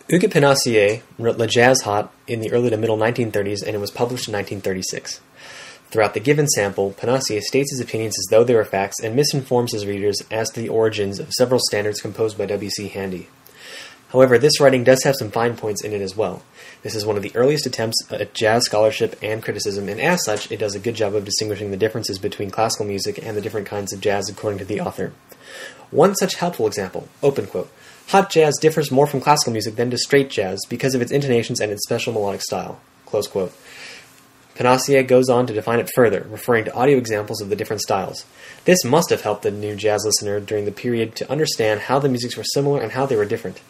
Hugues Pinassier wrote Le Jazz Hot in the early to middle 1930s, and it was published in 1936. Throughout the given sample, Pinassier states his opinions as though they were facts and misinforms his readers as to the origins of several standards composed by W.C. Handy. However, this writing does have some fine points in it as well. This is one of the earliest attempts at jazz scholarship and criticism, and as such, it does a good job of distinguishing the differences between classical music and the different kinds of jazz according to the author. One such helpful example, open quote, "Hot jazz differs more from classical music than does straight jazz because of its intonations and its special melodic style," close quote. Pinassier goes on to define it further, referring to audio examples of the different styles. This must have helped the new jazz listener during the period to understand how the musics were similar and how they were different.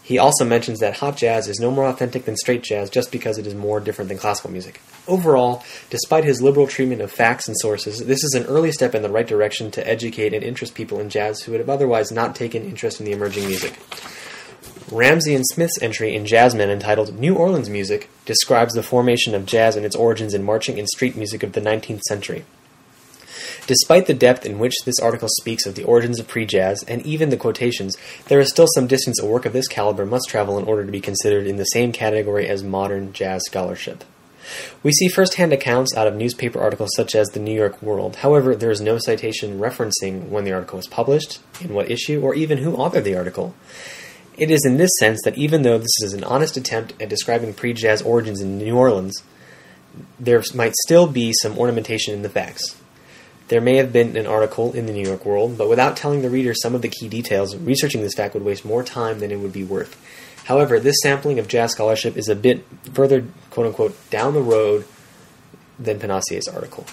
He also mentions that hot jazz is no more authentic than straight jazz just because it is more different than classical music. Overall, despite his liberal treatment of facts and sources, this is an early step in the right direction to educate and interest people in jazz who would have otherwise not taken interest in the emerging music. Ramsey and Smith's entry in Jazzmen entitled New Orleans Music describes the formation of jazz and its origins in marching and street music of the 19th century. Despite the depth in which this article speaks of the origins of pre-jazz, and even the quotations, there is still some distance a work of this caliber must travel in order to be considered in the same category as modern jazz scholarship. We see first-hand accounts out of newspaper articles such as the New York World. However, there is no citation referencing when the article was published, in what issue, or even who authored the article. It is in this sense that even though this is an honest attempt at describing pre-jazz origins in New Orleans, there might still be some ornamentation in the facts. There may have been an article in the New York World, but without telling the reader some of the key details, researching this fact would waste more time than it would be worth. However, this sampling of jazz scholarship is a bit further, quote-unquote, down the road than Pinassier's article.